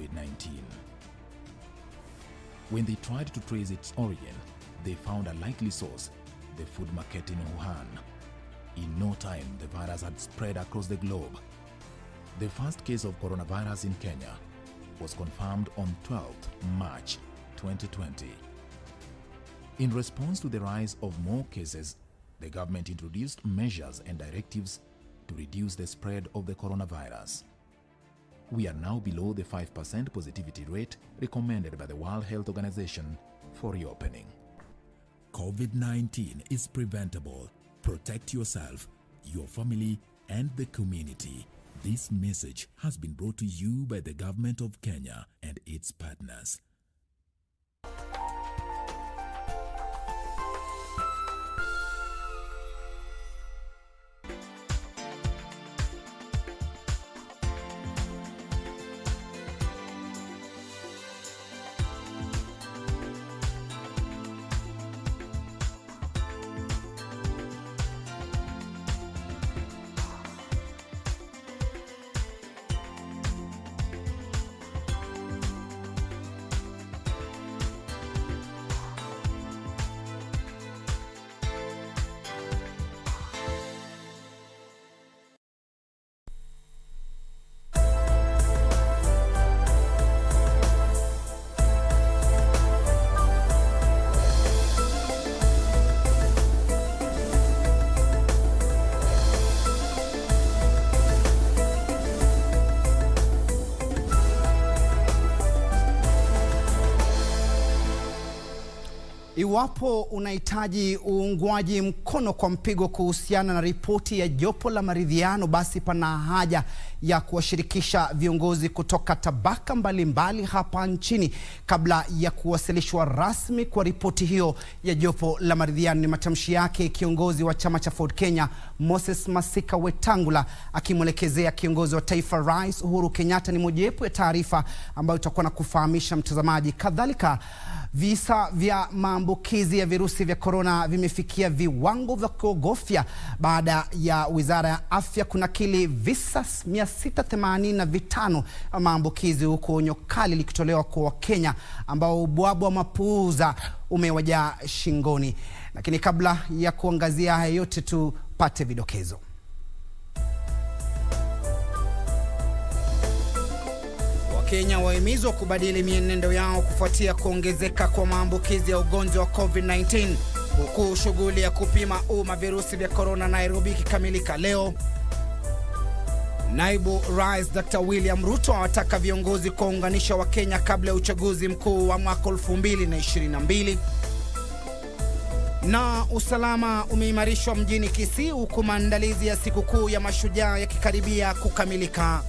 COVID-19. When they tried to trace its origin, they found a likely source, the food market in Wuhan. In no time, the virus had spread across the globe. The first case of coronavirus in Kenya was confirmed on 12th March 2020. In response to the rise of more cases, the government introduced measures and directives to reduce the spread of the coronavirus. We are now below the 5% positivity rate recommended by the World Health Organization for reopening. COVID-19 is preventable. Protect yourself, your family, and the community. This message has been brought to you by the Government of Kenya and its partners. Iwapo unahitaji uungwaji mkono kwa mpigo kuhusiana na ripoti ya jopo la maridhiano, basi pana haja ya kuwashirikisha viongozi kutoka tabaka mbalimbali hapa nchini kabla ya kuwasilishwa rasmi kwa ripoti hiyo ya jopo la maridhiano. Ni matamshi yake kiongozi wa chama cha Ford Kenya Moses Masika Wetangula akimwelekezea kiongozi wa taifa Rais Uhuru Kenyatta. Ni mojawapo ya taarifa ambayo tutakuwa na kufahamisha mtazamaji. Kadhalika, visa vya maambukizi ya virusi vya corona vimefikia viwango vya kuogofya baada ya Wizara ya Afya kunakili visa 685 maambukizi, huko onyo kali likitolewa kwa Wakenya ambao ubwabwa wa mapuuza umewajaa shingoni. Lakini kabla ya kuangazia haya yote, tupate vidokezo. Wakenya wahimizwa kubadili mienendo yao kufuatia kuongezeka kwa maambukizi ya ugonjwa wa COVID-19, huku shughuli ya kupima virusi vya corona Nairobi ikikamilika leo. Naibu Rais Dr. William Ruto awataka viongozi kuunganisha Wakenya kabla ya uchaguzi mkuu wa mwaka 2022. Na usalama umeimarishwa mjini Kisii huku maandalizi ya sikukuu ya Mashujaa yakikaribia kukamilika.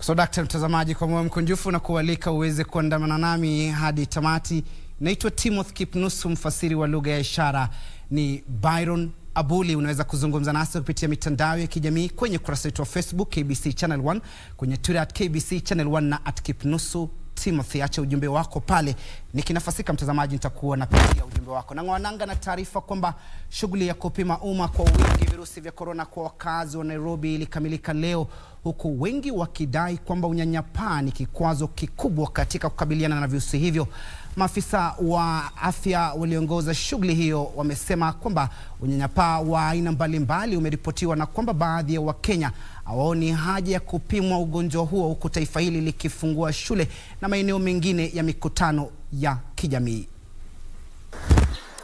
So daktari mtazamaji, kwa moyo mkunjufu na kualika uweze kuandamana nami hadi tamati. Naitwa Timothy Kipnusu, mfasiri wa lugha ya ishara ni Byron Abuli. Unaweza kuzungumza nasi kupitia mitandao ya kijamii kwenye kurasa yetu wa Facebook KBC Channel 1, kwenye Twitter @KBC Channel 1 na @Kipnusu Timothy. Acha ujumbe wako pale, nikinafasika mtazamaji nitakuwa napitia ujumbe wako. Na ngwananga na taarifa kwamba shughuli ya kupima kwa wingi virusi vya corona kwa wakazi wa Nairobi ilikamilika leo, huku wengi wakidai kwamba unyanyapaa ni kikwazo kikubwa katika kukabiliana na virusi hivyo. Maafisa wa afya waliongoza shughuli hiyo wamesema kwamba unyanyapaa wa aina mbalimbali umeripotiwa na kwamba baadhi ya Wakenya hawaoni haja ya kupimwa ugonjwa huo, huku taifa hili likifungua shule na maeneo mengine ya mikutano ya kijamii.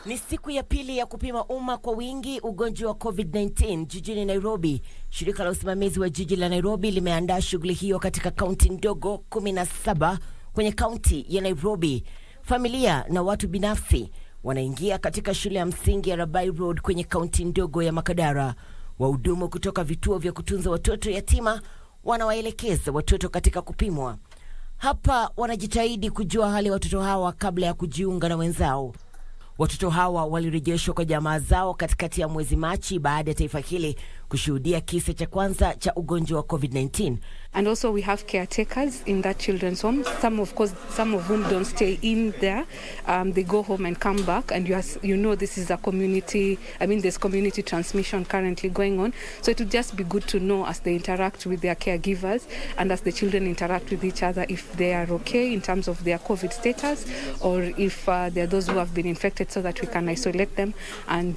Ni siku ya pili ya kupima kwa wingi ugonjwa wa COVID-19 jijini Nairobi. Shirika la usimamizi wa jiji la Nairobi limeandaa shughuli hiyo katika kaunti ndogo 17 kwenye kaunti ya Nairobi. Familia na watu binafsi wanaingia katika shule ya msingi ya Rabai Road kwenye kaunti ndogo ya Makadara. Wahudumu kutoka vituo vya kutunza watoto yatima wanawaelekeza watoto katika kupimwa. Hapa wanajitahidi kujua hali watoto hawa kabla ya kujiunga na wenzao. Watoto hawa walirejeshwa kwa jamaa zao katikati ya mwezi Machi baada ya taifa hili kushuhudia kisa cha kwanza cha ugonjwa wa COVID-19. And also we have caretakers in that children's home. Some of whom don't stay in there. They go home and come back, and you know this is a community, there's community transmission currently going on. So it would just be good to know as they interact with their caregivers and as the children interact with each other if they are okay in terms of their COVID status, or if there are those who have been infected, so that we can isolate them and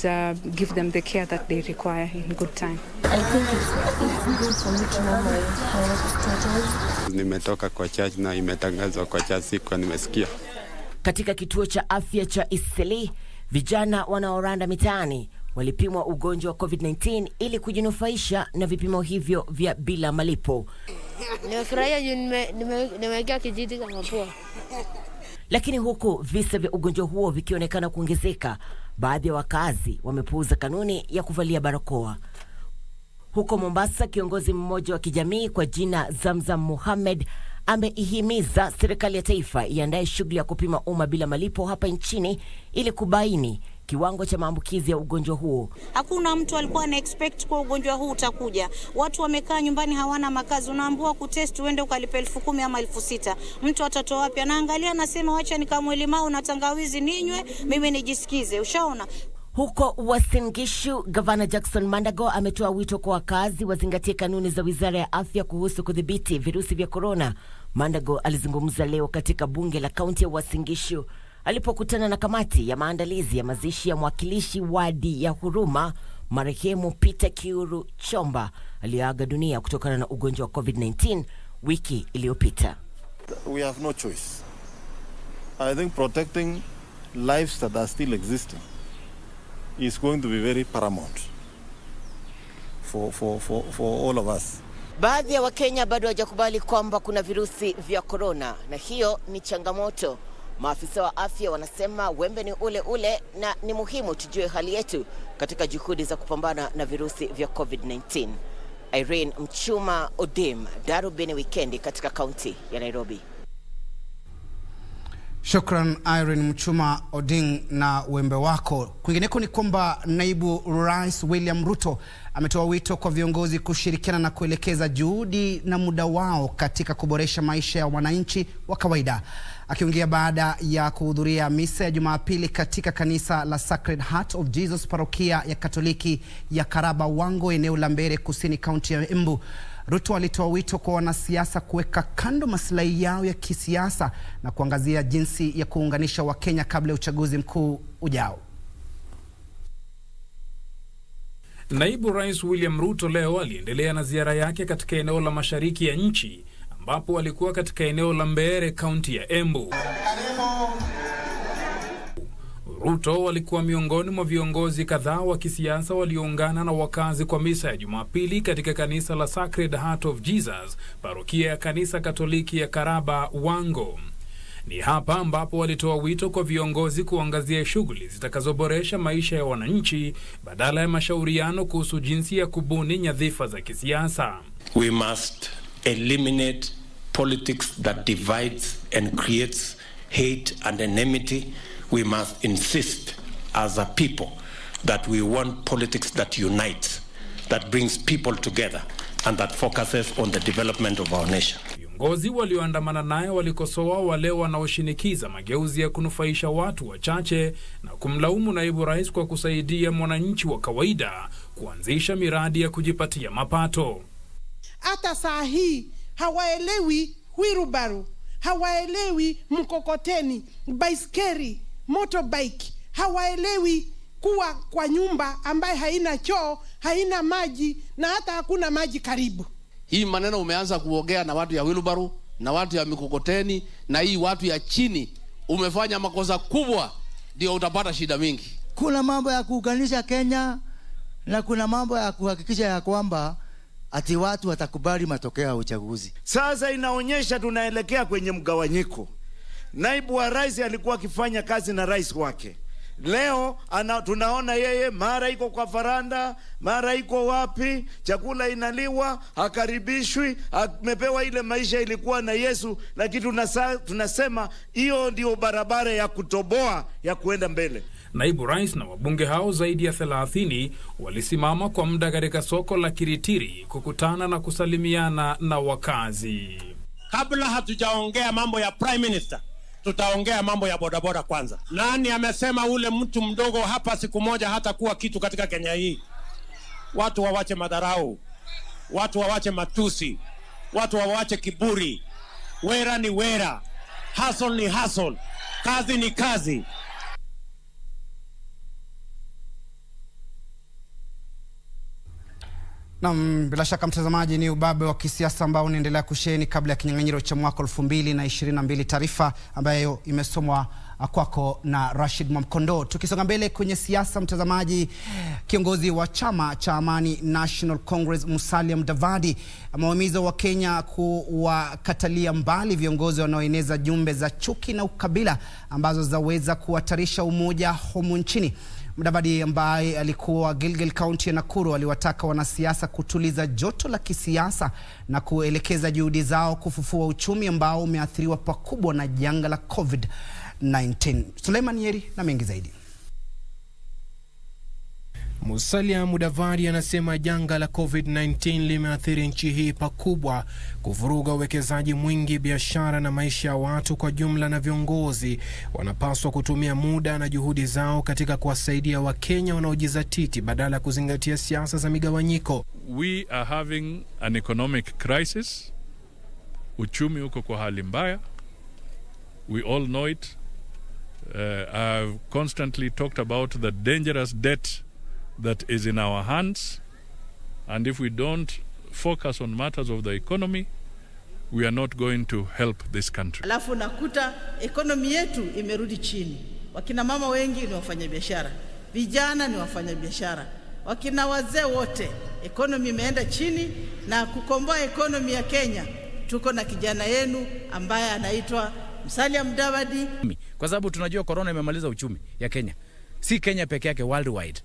give them the care that they require in good time. I think it's good for me to know my health status. Nimetoka kwa church na imetangazwa kwa church, sikuwa nimesikia. Katika kituo cha afya cha Isili, vijana wanaoranda mitaani walipimwa ugonjwa wa COVID-19 ili kujinufaisha na vipimo hivyo vya bila malipo. Nimefurahia nimewekea kijiti kama poa. Lakini huku visa vya ugonjwa huo vikionekana kuongezeka, baadhi ya wakazi wamepuuza kanuni ya kuvalia barakoa. Huko Mombasa, kiongozi mmoja wa kijamii kwa jina Zamzam Mohamed ameihimiza serikali ya taifa iandae shughuli ya kupima umma bila malipo hapa nchini ili kubaini kiwango cha maambukizi ya ugonjwa huo. Hakuna mtu alikuwa ana expect kwa ugonjwa huu utakuja. Watu wamekaa nyumbani hawana makazi. Unaambiwa kutest uende ukalipe 10,000 ama 6,000. Mtu atatoa wapi? Anaangalia anasema wacha nikamwe limau na tangawizi ninywe, mimi nijisikize. Ushaona? Huko Uasin Gishu, Gavana Jackson Mandago ametoa wito kwa wakazi wazingatie kanuni za Wizara ya Afya kuhusu kudhibiti virusi vya corona. Mandago alizungumza leo katika bunge la kaunti ya Uasin Gishu alipokutana na kamati ya maandalizi ya mazishi ya mwakilishi wadi ya Huruma marehemu Peter Kiuru Chomba aliyeaga dunia kutokana na ugonjwa wa COVID-19 wiki iliyopita. We have no choice. I think protecting lives that are still existing is going to be very paramount for all of us. Baadhi ya Wakenya bado hawajakubali kwamba kuna virusi vya corona, na hiyo ni changamoto. Maafisa wa afya wanasema wembe ni ule ule na ni muhimu tujue hali yetu katika juhudi za kupambana na virusi vya COVID-19. Irene Mchuma, Odim, Darubini Weekendi katika kaunti ya Nairobi. Shukran Irene Mchuma Oding na wembe wako. Kwingineko ni kwamba naibu Rais William Ruto ametoa wito kwa viongozi kushirikiana na kuelekeza juhudi na muda wao katika kuboresha maisha ya wananchi wa kawaida. Akiongea baada ya kuhudhuria misa ya Jumapili katika kanisa la Sacred Heart of Jesus parokia ya Katoliki ya Karaba Wango, eneo la Mbere Kusini, kaunti ya Embu, Ruto alitoa wito kwa wanasiasa kuweka kando maslahi yao ya kisiasa na kuangazia jinsi ya kuunganisha Wakenya kabla ya uchaguzi mkuu ujao. Naibu Rais William Ruto leo aliendelea na ziara yake katika eneo la mashariki ya nchi, ambapo alikuwa katika eneo la Mbere, kaunti ya Embu. Ruto walikuwa miongoni mwa viongozi kadhaa wa kisiasa walioungana na wakazi kwa misa ya Jumapili katika kanisa la Sacred Heart of Jesus, parokia ya kanisa Katoliki ya Karaba Wango. Ni hapa ambapo walitoa wito kwa viongozi kuangazia shughuli zitakazoboresha maisha ya wananchi badala ya mashauriano kuhusu jinsi ya kubuni nyadhifa za kisiasa. We must eliminate politics that divides and creates hate and enmity. We must insist as a people that we want politics that unites, that brings people together, and that focuses on the development of our nation. Viongozi walioandamana naye walikosoa wale wanaoshinikiza mageuzi ya kunufaisha watu wachache na kumlaumu naibu rais kwa kusaidia mwananchi wa kawaida kuanzisha miradi ya kujipatia mapato. Hata saa hii hawaelewi wheelbarrow, hawaelewi mkokoteni, baiskeli, motorbike, hawaelewi kuwa kwa nyumba ambaye haina choo, haina maji na hata hakuna maji karibu. Hii maneno umeanza kuongea na watu ya wheelbarrow na watu ya mikokoteni na hii watu ya chini, umefanya makosa kubwa, ndio utapata shida mingi. Kuna mambo ya kuunganisha Kenya na kuna mambo ya kuhakikisha ya kwamba ati watu watakubali matokeo ya uchaguzi. Sasa inaonyesha tunaelekea kwenye mgawanyiko. Naibu wa rais alikuwa akifanya kazi na rais wake. Leo tunaona yeye mara iko kwa faranda, mara iko wapi, chakula inaliwa, hakaribishwi, amepewa ile maisha ilikuwa na Yesu, lakini tunasema hiyo ndio barabara ya kutoboa ya kuenda mbele. Naibu rais na wabunge hao zaidi ya 30 walisimama kwa muda katika soko la Kiritiri kukutana na kusalimiana na wakazi. Kabla hatujaongea mambo ya Prime Minister, tutaongea mambo ya bodaboda kwanza. Nani amesema ule mtu mdogo hapa siku moja hata kuwa kitu katika Kenya hii? Watu wawache madharau, watu wawache matusi, watu wawache kiburi. Wera ni wera, hustle ni hustle, kazi ni kazi. Bila shaka mtazamaji, ni ubabe wa kisiasa ambao unaendelea kusheheni kabla ya kinyang'anyiro cha mwaka 2022, taarifa ambayo imesomwa kwako na Rashid Mwamkondo. Tukisonga mbele kwenye siasa mtazamaji, kiongozi wa chama cha Amani National Congress Musalia Mudavadi amewahimiza Wakenya kuwakatalia mbali viongozi wanaoeneza jumbe za chuki na ukabila ambazo zaweza kuhatarisha umoja humu nchini. Mudavadi ambaye alikuwa Gilgil County ya Nakuru aliwataka wanasiasa kutuliza joto la kisiasa na kuelekeza juhudi zao kufufua uchumi ambao umeathiriwa pakubwa na janga la COVID-19. Suleiman Yeri na mengi zaidi. Musalia Mudavadi anasema janga la COVID-19 limeathiri nchi hii pakubwa, kuvuruga uwekezaji mwingi, biashara na maisha ya watu kwa jumla, na viongozi wanapaswa kutumia muda na juhudi zao katika kuwasaidia Wakenya wanaojizatiti badala ya kuzingatia siasa za migawanyiko. We are having an economic crisis. Uchumi uko kwa hali mbaya. We all know it. I've constantly talked about the dangerous debt that is in our hands, and if we don't focus on matters of the economy, we are not going to help this country. Alafu nakuta economy yetu imerudi chini. Wakina mama wengi ni wafanyabiashara, vijana ni wafanyabiashara, wakina wazee wote, economy imeenda chini. Na kukomboa economy ya Kenya, tuko na kijana yenu ambaye anaitwa Musalia Mudavadi, kwa sababu tunajua corona imemaliza uchumi ya Kenya. Si Kenya peke yake, worldwide.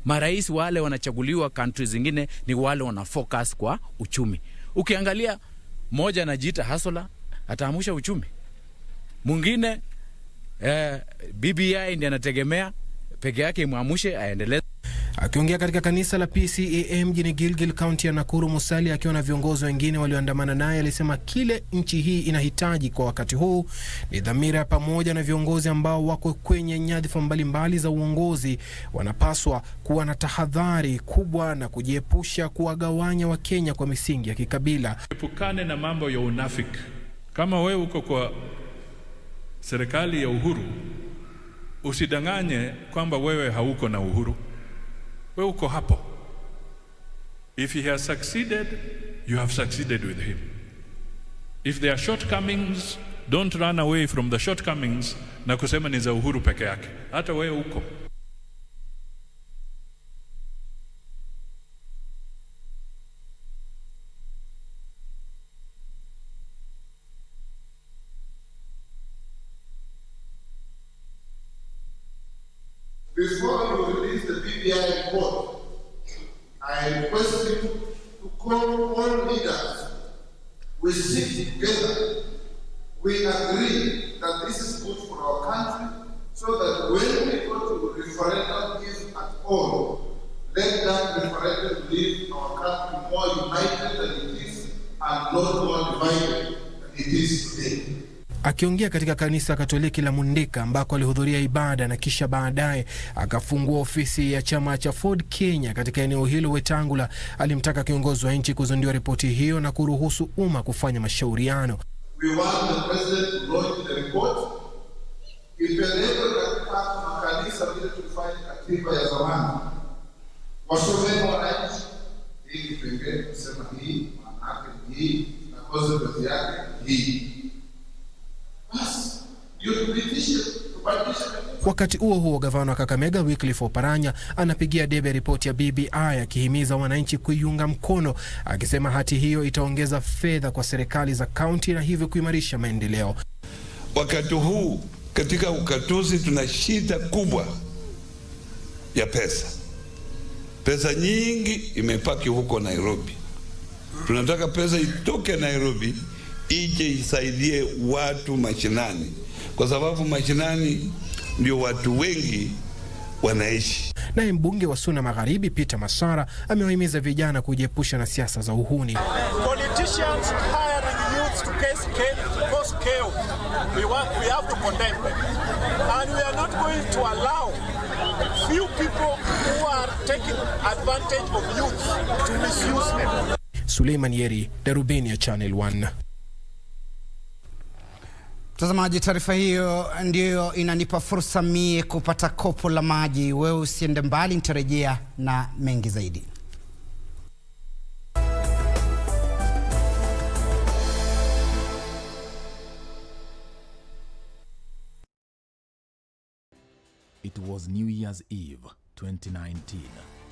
Marais wale wanachaguliwa countries zingine ni wale wana focus kwa uchumi. Ukiangalia moja anajiita hustler, ataamusha uchumi. Mwingine BBI ndiye anategemea peke yake imwamushe aendelee. Akiongea katika kanisa la PCAM mjini Gilgil County ya Nakuru, Musalia akiwa na viongozi wengine walioandamana naye alisema kile nchi hii inahitaji kwa wakati huu ni dhamira pamoja, na viongozi ambao wako kwenye nyadhifa mbalimbali za uongozi wanapaswa kuwa na tahadhari kubwa na kujiepusha kuwagawanya Wakenya kwa misingi ya kikabila. Epukane na mambo ya unafiki. Kama wewe uko kwa serikali ya Uhuru, usidanganye kwamba wewe hauko na Uhuru. Wewe uko hapo. If he has succeeded, you have succeeded with him. If there are shortcomings, don't run away from the shortcomings na kusema ni za Uhuru peke yake. Hata wewe uko. Before you release the BBI report, I request you to call all leaders. We sit together. We agree that this is good for our country, so that when we go to referendum, if at all, let that referendum leave our country more united than it is, and not more divided than it is today. Akiongea katika kanisa Katoliki la Mundika ambako alihudhuria ibada na kisha baadaye akafungua ofisi ya chama cha Ford Kenya katika eneo hilo, Wetangula alimtaka kiongozi wa nchi kuzindua ripoti hiyo na kuruhusu umma kufanya mashauriano. We want the president to launch the report. Ipelekwe katika makanisa vile tulifanya katiba ya zamani. Wasomeni wananchi hii kipengele kusema hii, maana yake hii, na consequence yake hii. Wakati huo gavana wa Kakamega Wycliffe Oparanya anapigia debe ripoti ya BBI akihimiza wananchi kuiunga mkono, akisema hati hiyo itaongeza fedha kwa serikali za kaunti na hivyo kuimarisha maendeleo. Wakati huu katika ukatuzi tuna shida kubwa ya pesa. Pesa nyingi imepaki huko Nairobi. Tunataka pesa itoke Nairobi ije isaidie watu mashinani, kwa sababu mashinani ndio watu wengi wanaishi. Naye mbunge wa Suna Magharibi Peter Masara amewahimiza vijana kujiepusha na siasa za uhuni. Politicians hiring youths to cause chaos. We have to condemn them. And we are not going to allow few people who are taking advantage of youth to misuse them. Suleiman Yeri, Darubini ya Channel 1. Mtazamaji, taarifa hiyo ndiyo inanipa fursa mie kupata kopo la maji. Wewe usiende mbali, nitarejea na mengi zaidi. It was New Year's Eve 2019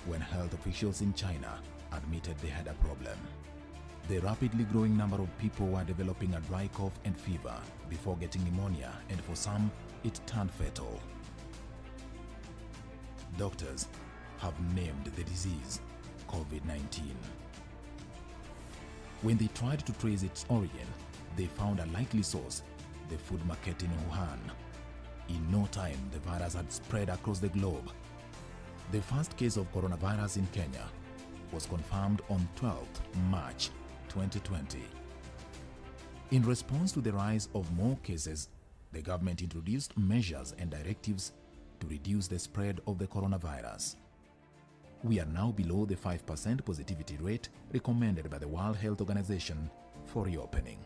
when health officials in China admitted they had a problem. The rapidly growing number of people were developing a dry cough and fever before getting pneumonia, and for some, it turned fatal. Doctors have named the disease COVID-19. When they tried to trace its origin, they found a likely source, the food market in Wuhan. In no time, the virus had spread across the globe. The first case of coronavirus in Kenya was confirmed on 12th March 2020. In response to the rise of more cases, the government introduced measures and directives to reduce the spread of the coronavirus. We are now below the 5% positivity rate recommended by the World Health Organization for reopening.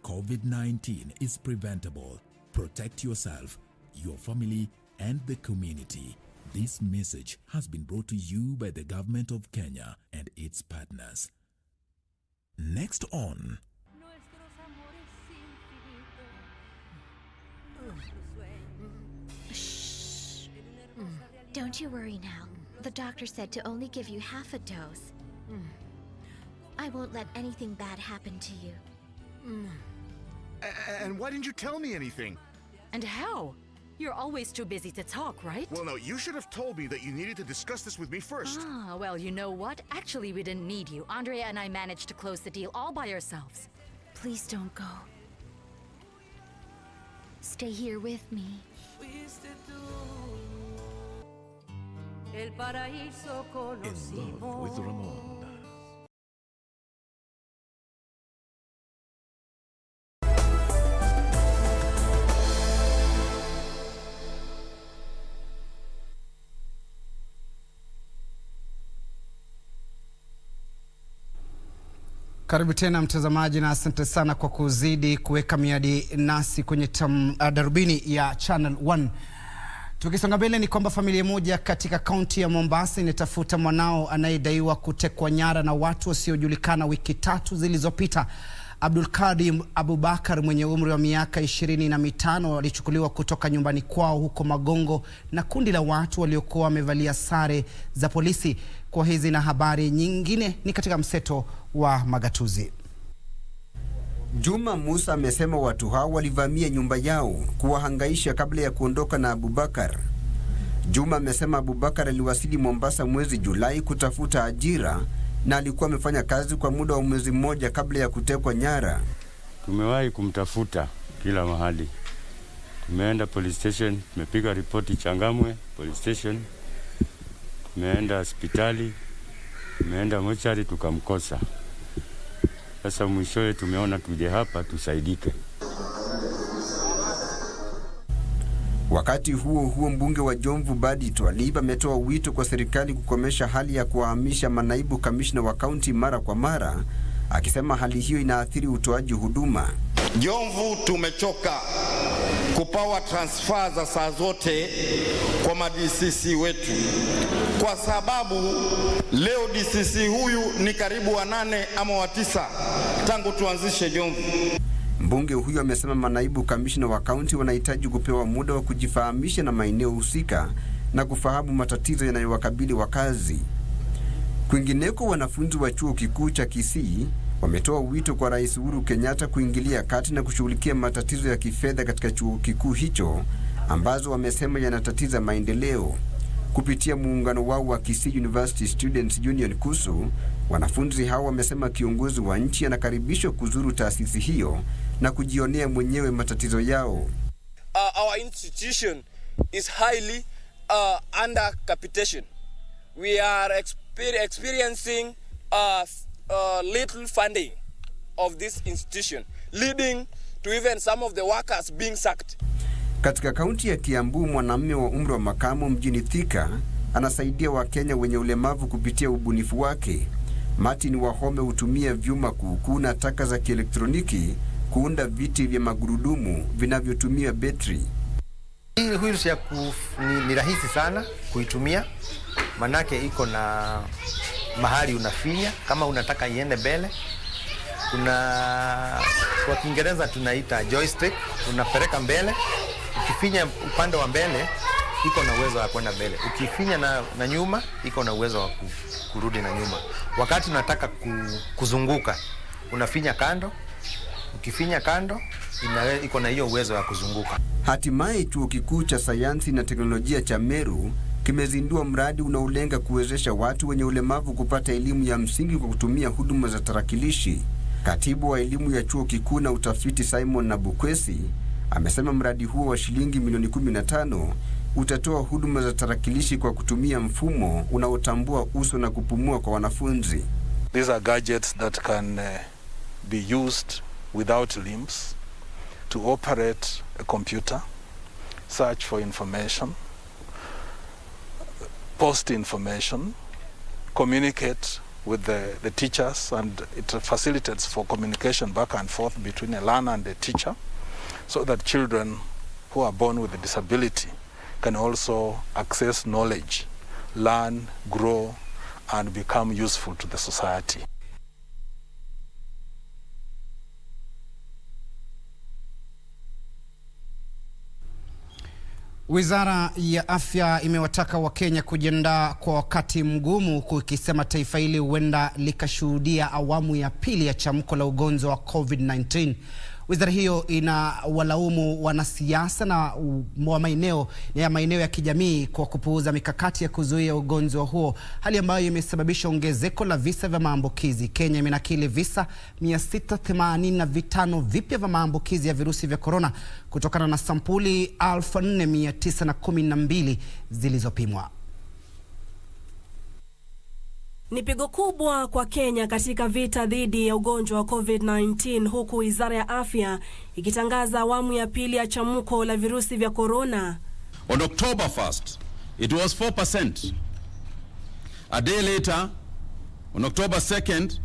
COVID-19 is preventable. Protect yourself, your family, and the community. This message has been brought to you by the Government of Kenya and its partners. Next on... Shh. Don't you worry now. The doctor said to only give you half a dose. I won't let anything bad happen to you. And why didn't you tell me anything? And how? You're always too busy to talk, right? Well, no, you should have told me that you needed to discuss this with me first. Ah, well, you know what? Actually, we didn't need you. Andrea and I managed to close the deal all by ourselves. Please don't go. Stay here with me. In Love with Ramon. Karibu tena mtazamaji, na asante sana kwa kuzidi kuweka miadi nasi kwenye darubini ya Channel 1. Tukisonga mbele ni kwamba familia moja katika kaunti ya Mombasa inatafuta mwanao anayedaiwa kutekwa nyara na watu wasiojulikana wiki 3 zilizopita. Abdul Karim Abubakar mwenye umri wa miaka 25 alichukuliwa kutoka nyumbani kwao huko Magongo na kundi la watu waliokuwa wamevalia sare za polisi. Kwa hizi na habari nyingine ni katika mseto wa magatuzi. Juma Musa amesema watu hao walivamia nyumba yao kuwahangaisha kabla ya kuondoka na Abubakar. Juma amesema Abubakar aliwasili Mombasa mwezi Julai kutafuta ajira na alikuwa amefanya kazi kwa muda wa mwezi mmoja kabla ya kutekwa nyara. Tumewahi kumtafuta kila mahali. Tumeenda police station, tumepiga ripoti Changamwe police station. Tumeenda hospitali, tumeenda mochari tukamkosa. Sasa mwishowe tumeona tuje hapa tusaidike. Wakati huo mbunge wa Jomvu Badi Twalib ametoa wito kwa serikali kukomesha hali ya kuwahamisha manaibu kamishna wa kaunti mara kwa mara, akisema hali hiyo inaathiri utoaji huduma. Jomvu tumechoka kupawa transfer za saa zote kwa ma-DCC wetu, kwa sababu leo DCC huyu ni karibu wa 8 ama wa 9 tangu tuanzishe Jomvu. Mbunge huyo amesema manaibu kamishna wa kaunti wanahitaji kupewa muda wa kujifahamisha na maeneo husika na kufahamu matatizo yanayowakabili wakazi. Kwingineko, wanafunzi wa chuo kikuu cha Kisii wametoa wito kwa Rais Uhuru Kenyatta kuingilia kati na kushughulikia matatizo ya kifedha katika chuo kikuu hicho ambazo wamesema yanatatiza maendeleo. Kupitia muungano wao wa Kisii University Students Union KUSU, wanafunzi hao wamesema kiongozi wa nchi anakaribishwa kuzuru taasisi hiyo na kujionea mwenyewe matatizo yao. Our institution is highly under capitation. We are experiencing little funding of this institution, leading to even some of the workers being sacked. Katika kaunti ya Kiambu, mwanamume wa umri wa makamu mjini Thika anasaidia Wakenya wenye ulemavu kupitia ubunifu wake. Martin Wahome hutumia vyuma kuukuna taka za kielektroniki kuunda viti vya magurudumu vinavyotumia betri. Hii wheelchair ni rahisi sana kuitumia, manake iko na mahali unafinya kama unataka iende mbele. Kwa Kiingereza tunaita joystick, unapeleka mbele, ukifinya upande wa mbele iko na uwezo wa kwenda mbele. Ukifinya na nyuma iko na uwezo wa kurudi na nyuma. Wakati unataka kuzunguka unafinya kando, ukifinya kando iko na hiyo uwezo wa kuzunguka. Hatimaye chuo kikuu cha sayansi na teknolojia cha Meru kimezindua mradi unaolenga kuwezesha watu wenye ulemavu kupata elimu ya msingi kwa kutumia huduma za tarakilishi. Katibu wa elimu ya chuo kikuu na utafiti Simon Nabukwesi amesema mradi huo wa shilingi milioni 15 utatoa huduma za tarakilishi kwa kutumia mfumo unaotambua uso na kupumua kwa wanafunzi. These are gadgets that can be used without limbs to operate a computer, search for information, post information, communicate with the teachers, and it facilitates for communication back and forth between a learner and a teacher, so that children who are born with a disability can also access knowledge, learn, grow, and become useful to the society. Wizara ya Afya imewataka Wakenya kujiandaa kwa wakati mgumu, huku ikisema taifa hili huenda likashuhudia awamu ya pili ya chamko la ugonjwa wa COVID-19. Wizara hiyo inawalaumu wanasiasa na maeneo ya kijamii kwa kupuuza mikakati ya kuzuia ugonjwa huo, hali ambayo imesababisha ongezeko la visa vya maambukizi. Kenya imenakili visa 685 vipya vya maambukizi ya virusi vya corona kutokana na sampuli 4912 zilizopimwa. Ni pigo kubwa kwa Kenya katika vita dhidi ya ugonjwa wa COVID-19, huku Wizara ya Afya ikitangaza awamu ya pili ya chamuko la virusi vya corona. On October 1st, it was 4%. A day later, on October 2nd,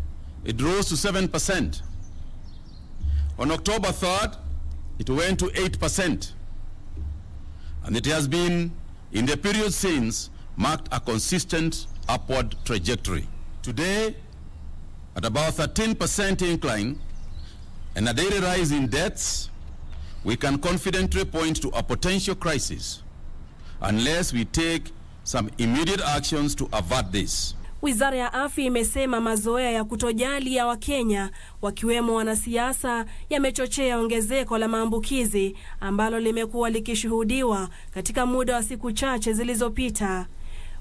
it rose to 7%. On October 3rd, it went to 8%. And it has been, in the period since, marked a consistent upward trajectory. Today, at about 13% incline and a daily rise in deaths, we can confidently point to a potential crisis unless we take some immediate actions to avert this. Wizara ya Afya imesema mazoea ya kutojali ya Wakenya, wakiwemo wanasiasa, yamechochea ongezeko la maambukizi ambalo limekuwa likishuhudiwa katika muda wa siku chache zilizopita.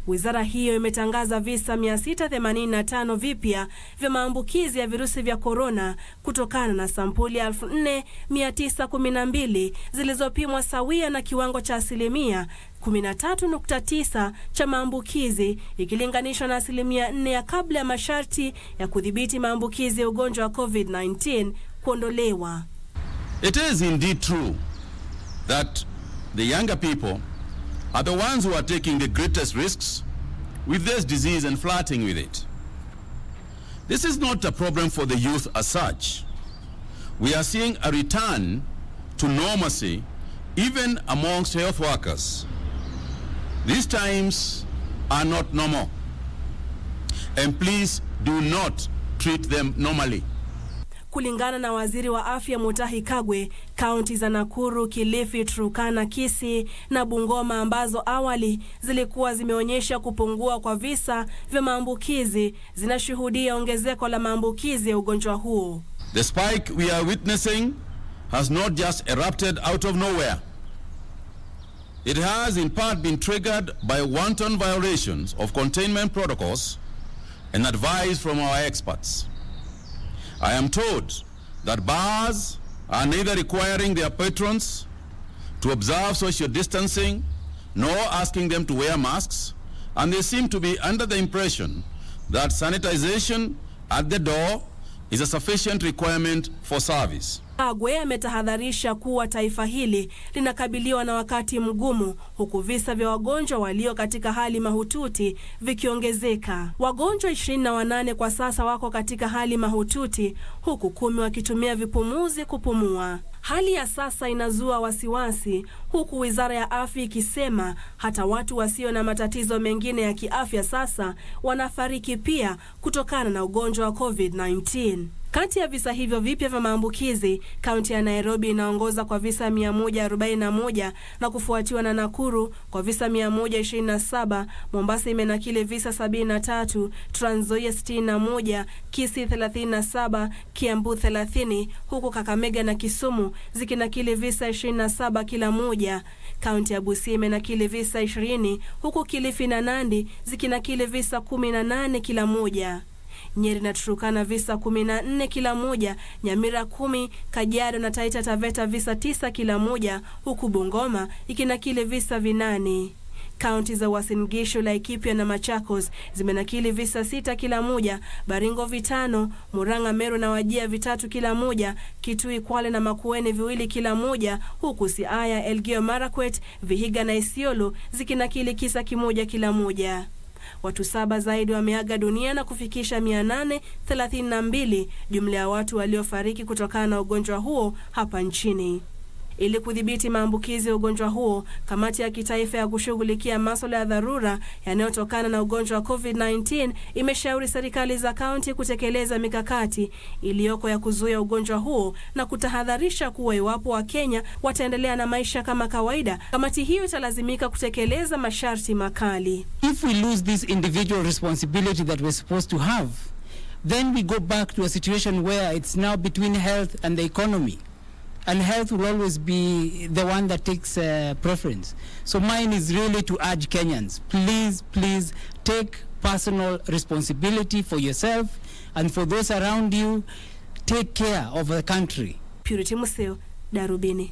Wizara hiyo imetangaza visa 685 vipya vya maambukizi ya virusi vya corona kutokana na sampuli 4912 zilizopimwa, sawia na kiwango cha 13.9% cha maambukizi ikilinganishwa na 4% ya kabla ya masharti ya kudhibiti maambukizi ya ugonjwa wa COVID-19 kuondolewa. It is indeed true that the younger people are the ones who are taking the greatest risks with this disease and flirting with it. This is not a problem for the youth as such. We are seeing a return to normalcy even amongst health workers. These times are not normal, and please do not treat them normally. Kulingana na Waziri wa Afya Mutahi Kagwe, kaunti za Nakuru, Kilifi, Turkana, Kisii na Bungoma ambazo awali zilikuwa zimeonyesha kupungua kwa visa vya maambukizi zinashuhudia ongezeko la maambukizi ya ugonjwa huo. The spike we are witnessing has not just erupted out of nowhere. It has in part been triggered by wanton violations of containment protocols and advice from our experts. I am told that bars are neither requiring their patrons to observe social distancing nor asking them to wear masks, and they seem to be under the impression that sanitization at the door is a sufficient requirement for service. Agwe ametahadharisha kuwa taifa hili linakabiliwa na wakati mgumu, huku visa vya wagonjwa walio katika hali mahututi vikiongezeka. Wagonjwa 28 kwa sasa wako katika hali mahututi, huku 10 wakitumia vipumuzi kupumua. Hali ya sasa inazua wasiwasi, huku Wizara ya Afya ikisema hata watu wasio na matatizo mengine ya kiafya sasa wanafariki pia kutokana na ugonjwa wa COVID-19. Kati ya visa hivyo vipya vya maambukizi, kaunti ya Nairobi inaongoza kwa visa 141 na kufuatiwa na Nakuru kwa visa 127, Mombasa imenakili visa 73, Trans Nzoia 61, Kisii 37, Kiambu 30, huku Kakamega na Kisumu zikinakili visa 27 kila moja. Kaunti ya Busia imenakili visa 20, huku Kilifi na Nandi zikinakili visa 18 kila moja. Nyeri na Turkana visa 14 kila moja, Nyamira 10, Kajiado na Taita Taveta visa 9 kila moja, huku Bungoma ikinakili visa 8. Kaunti za Uasin Gishu, Laikipia na Machakos zimenakili visa 6 kila moja, Baringo 5, Murang'a, Meru na Wajia 3 kila moja, Kitui, Kwale na Makueni 2 kila moja, huku Siaya, Elgeyo Marakwet, Vihiga na Isiolo zikinakili kisa 1 kila moja. Watu 7 zaidi wameaga dunia na kufikisha 832 jumla ya watu waliofariki kutokana na ugonjwa huo hapa nchini. Ili kudhibiti maambukizi ya ugonjwa huo, kamati ya kitaifa ya kushughulikia masuala ya dharura yanayotokana na ugonjwa wa COVID-19 imeshauri serikali za kaunti kutekeleza mikakati iliyoko ya kuzuia ugonjwa huo na kutahadharisha kuwa iwapo Wakenya wataendelea na maisha kama kawaida, kamati hiyo italazimika kutekeleza masharti makali. If we lose this individual responsibility that we're supposed to have, then we go back to a situation where it's now between health and the economy. And health will always be the one that takes preference. So mine is really to urge Kenyans, please take personal responsibility for yourself and for those around you. Take care of the country. Purity Museo, Darubini.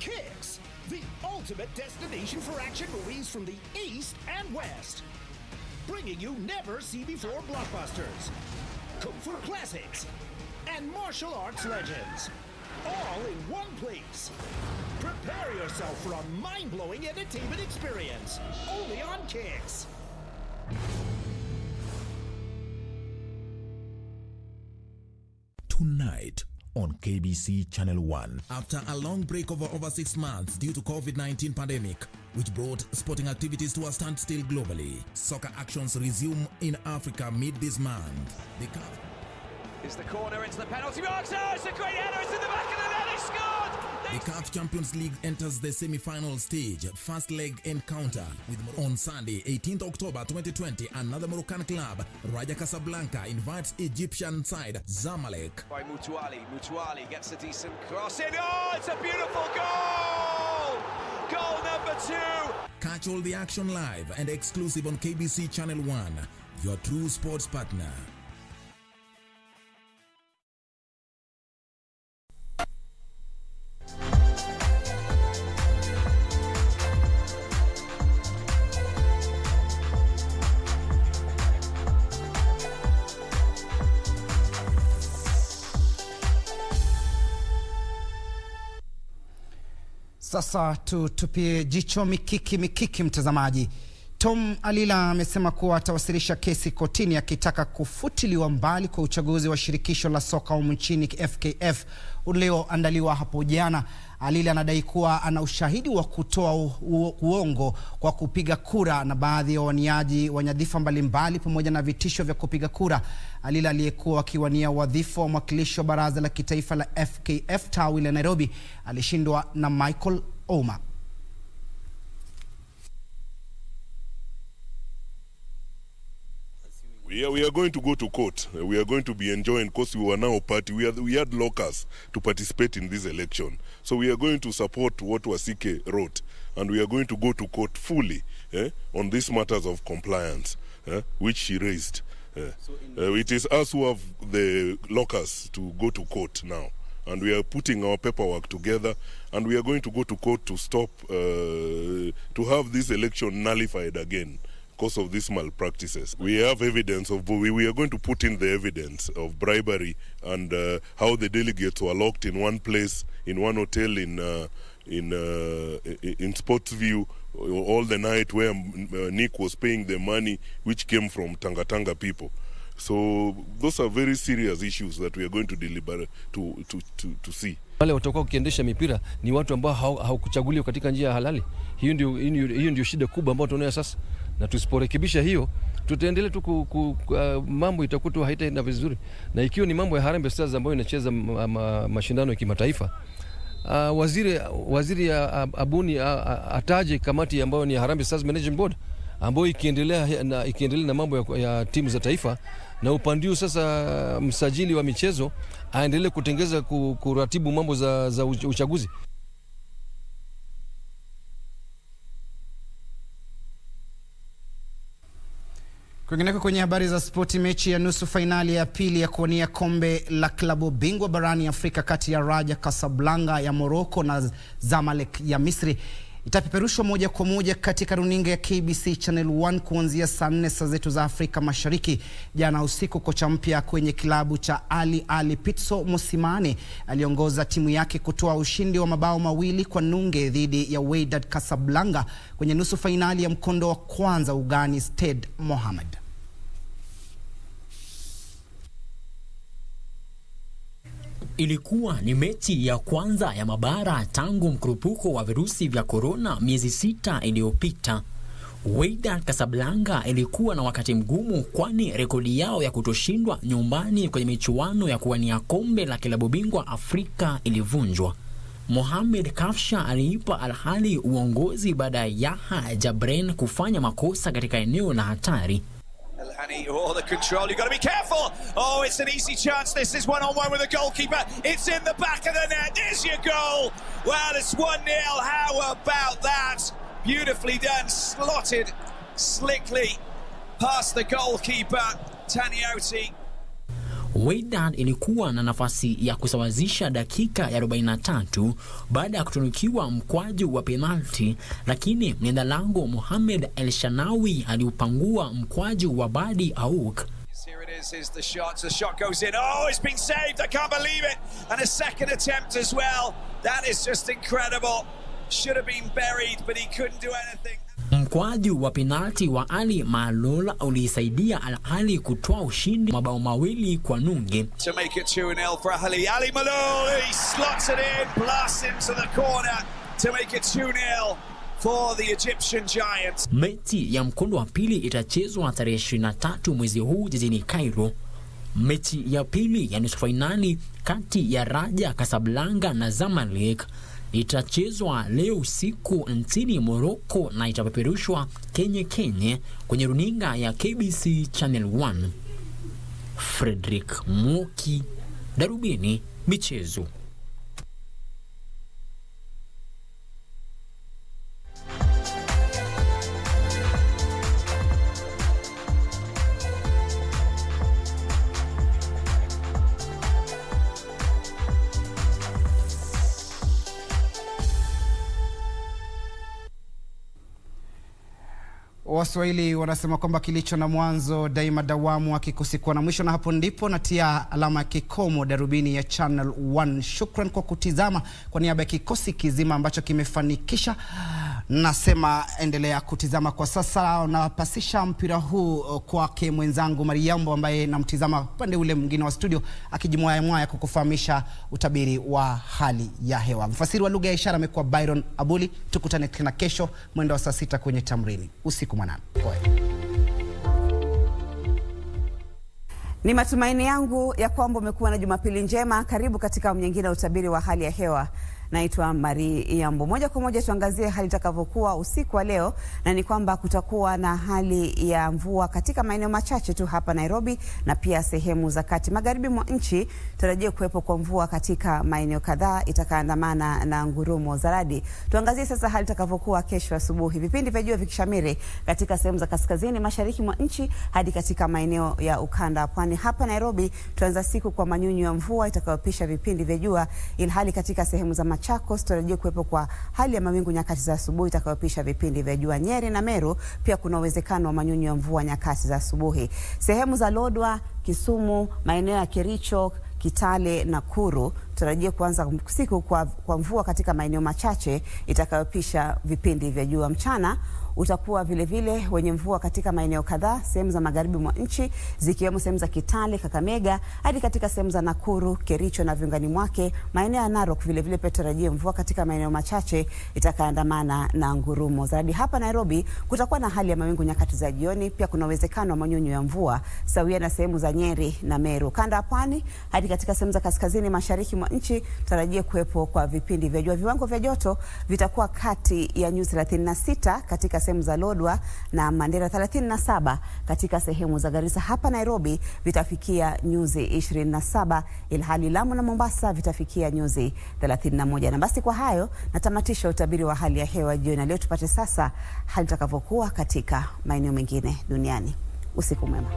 Kicks, the ultimate destination for action movies from the East and West. Bringing you never-see-before blockbusters, kung fu classics, and martial arts legends. All in one place. Prepare yourself for a mind-blowing entertainment experience. Only on Kicks. Tonight on KBC Channel 1. After a long break of over 6 months due to COVID-19 pandemic, which brought sporting activities to a standstill globally, soccer actions resume in Africa mid this month. Is the corner into the penalty box? Oh, it's a great header, it's in the back of the net, he scored! The CAF Champions League enters the semi-final stage. First leg encounter with on Sunday, 18th October 2020. Another Moroccan club, Raja Casablanca, invites Egyptian side Zamalek. By Mutuali. Mutuali gets a decent cross in. Oh, it's a beautiful goal! Goal number 2! Catch all the action live and exclusive on KBC Channel 1, your true sports partner. Sasa tutupie jicho mikiki mtazamaji. Tom Alila amesema kuwa atawasilisha kesi kotini akitaka kufutiliwa mbali kwa uchaguzi wa shirikisho la soka humu nchini FKF ulioandaliwa hapo jana. Alila anadai kuwa ana ushahidi wa kutoa uongo kwa kupiga kura na baadhi ya waniaji wa nyadhifa mbalimbali pamoja na vitisho vya kupiga kura. Alila aliyekuwa akiwania wadhifa wa mwakilishi wa baraza la kitaifa la FKF tawi la Nairobi alishindwa na Michael Ouma. We are going to go to court. We are going to be enjoying because we were now a party. We had locals to participate in this election. So we are going to support what Wasike wrote. And we are going to go to court fully on these matters of compliance, which she raised. It is us who have the locals to go to court now. And we are putting our paperwork together, and we are going to go to court to stop, to have this election nullified again because of these malpractices. We have evidence of, we are going to put in the evidence of bribery and how the delegates were locked in one place, in one hotel in Sportsview all the night, where Nick was paying the money which came from Tanga people. So those are very serious issues that we are going to deliberate to see. Wale watakuwa kukiendesha mipira ni watu ambao hawakuchaguliwa katika njia halali. Hiyo ndio shida kubwa ambayo tunayo sasa. Na tusiporekebisha hiyo, tutaendelea tu mambo itakuwa haitaenda vizuri. Na ikiwa ni mambo ya Harambee Stars ambayo inacheza mashindano ya kimataifa, waziri abuni ataje kamati ambayo ni Harambee Stars Management Board ambayo ikiendelea na mambo ya timu za taifa, na upandiu sasa msajili wa michezo aendelee kutengeza kuratibu mambo za uchaguzi. Kwingineko kwenye habari za spoti, mechi ya nusu fainali ya pili ya kuwania kombe la klabu bingwa barani Afrika kati ya Raja Casablanca ya Morocco na Zamalek ya Misri itapeperushwa moja kwa moja katika runinga ya KBC Channel 1 kuanzia saa 4 saa zetu za Afrika Mashariki. Jana usiku, kocha mpya kwenye kilabu cha Ali Pitso Mosimane aliongoza timu yake kutoa ushindi wa mabao 2 kwa nunge dhidi ya Wydad Casablanca kwenye nusu fainali ya mkondo wa kwanza ugani Stade Mohamed. Ilikuwa ni mechi ya kwanza ya mabara tangu mkurupuko wa virusi vya corona miezi 6 iliyopita. Wydad Casablanca ilikuwa na wakati mgumu, kwani rekodi yao ya kutoshindwa nyumbani kwenye michuano ya kuwania kombe la klabu bingwa Afrika ilivunjwa. Mohamed Kafsha aliipa Al Ahly uongozi baada ya Yahya Jabren kufanya makosa katika eneo la hatari. Oh, the control, you've got to be careful. Oh, it's an easy chance. This is one-on-one with the goalkeeper. It's in the back of the net. There's your goal. Well, it's 1-0. How about that? Beautifully done. Slotted slickly past the goalkeeper, Tanioti. Wydad ilikuwa na nafasi ya kusawazisha dakika ya 43 baada ya kutunukiwa mkwaju wa penalti, lakini mlinda lango Mohamed El Shanawi aliupangua mkwaju wa Badi Aouk. Here it is, here's the shot. The shot goes in. Oh, it's been saved. I can't believe it. And a second attempt as well. That is just incredible. Should have been buried, but he couldn't do anything. Mkwaju wa penalti wa Ali Malola ulisaidia Al Ahly kutoa ushindi mabao 2 kwa nunge. To make it 2-0 for Ali. Ali Malola, he slots it in, blasts into the corner to make it 2-0 for the Egyptian Giants. Mechi ya mkondo wa pili itachezwa tarehe 23 mwezi huu jijini Cairo. Mechi ya pili ya nusu fainali kati ya Raja Casablanca na Zamalek itachezwa leo usiku nchini Morocco na itapeperushwa Kenya kwenye runinga ya KBC Channel 1. Frederick Moki, Darubini Michezo. Waswahili wanasema kwamba kilicho na mwanzo daima dawamu, hakikosi na mwisho, na hapo ndipo natia alama kikomo Darubini ya Channel 1. Shukran kwa kutizama. Kwa niaba ya kikosi kizima ambacho kimefanikisha, nasema endelea kutizama. Kwa sasa napasisha mpira huu kwake mwenzangu Mariambo, ambaye namtizama pande ule mwingine wa studio akijimwaya kukufahamisha utabiri wa hali ya hewa. Mfasiri wa lugha ya ishara amekuwa Byron Abuli. Tukutane tena kesho mwendo wa saa 6 kwenye Tamrini. Usiku mwanana. Ni matumaini yangu ya kwamba umekuwa na Jumapili njema. Karibu katika nyingine ya utabiri wa hali ya hewa Naitwa Mari Yambo. Moja kwa moja tuangazie hali itakavyokuwa usiku wa leo, na ni kwamba kutakuwa na hali ya mvua katika maeneo machache tu hapa Nairobi na pia sehemu za kati magharibi mwa nchi. Tarajia kuwepo kwa mvua katika maeneo kadhaa itakaandamana na ngurumo za radi. Tuangazie sasa hali itakavyokuwa kesho asubuhi. Vipindi vya jua vikishamiri katika sehemu za kaskazini mashariki mwa nchi hadi katika maeneo ya ukanda pwani. Hapa Nairobi tuanza siku kwa manyunyu ya mvua itakayopisha vipindi vya jua, ilhali katika sehemu za Machakos tarajia kuwepo kwa hali ya mawingu nyakati za asubuhi itakayopisha vipindi vya jua. Nyeri na Meru pia kuna uwezekano wa manyunyu ya mvua nyakati za asubuhi. Sehemu za Lodwar, Kisumu, maeneo ya Kericho, Kitale na Nakuru tarajia kuanza siku kwa mvua katika maeneo machache itakayopisha vipindi vya jua. Mchana utakuwa vile wenye mvua katika maeneo kadhaa sehemu za magharibi mwa nchi zikiwemo sehemu za Kitale, Kakamega hadi katika sehemu za Nakuru, Kericho na viungani mwake. Maeneo ya Narok vile pia tarajia mvua katika maeneo machache itakayoandamana na ngurumo. Zaidi hapa Nairobi kutakuwa na hali ya mawingu nyakati za jioni, pia kuna uwezekano wa manyunyu ya mvua sawia na sehemu za Nyeri na Meru. Kanda ya pwani hadi katika sehemu za kaskazini mashariki mwa nchi tarajia kuwepo kwa vipindi vya jua. Viwango vya joto vitakuwa kati ya nyuzi 36 katika sehemu za Lodwar na Mandera, 37 katika sehemu za Garissa. Hapa Nairobi vitafikia nyuzi 27, ilhali Lamu na Mombasa vitafikia nyuzi 31. Na basi kwa hayo natamatisha utabiri wa hali ya hewa jioni leo. Tupate sasa hali itakavyokuwa katika maeneo mengine duniani. Usiku mwema.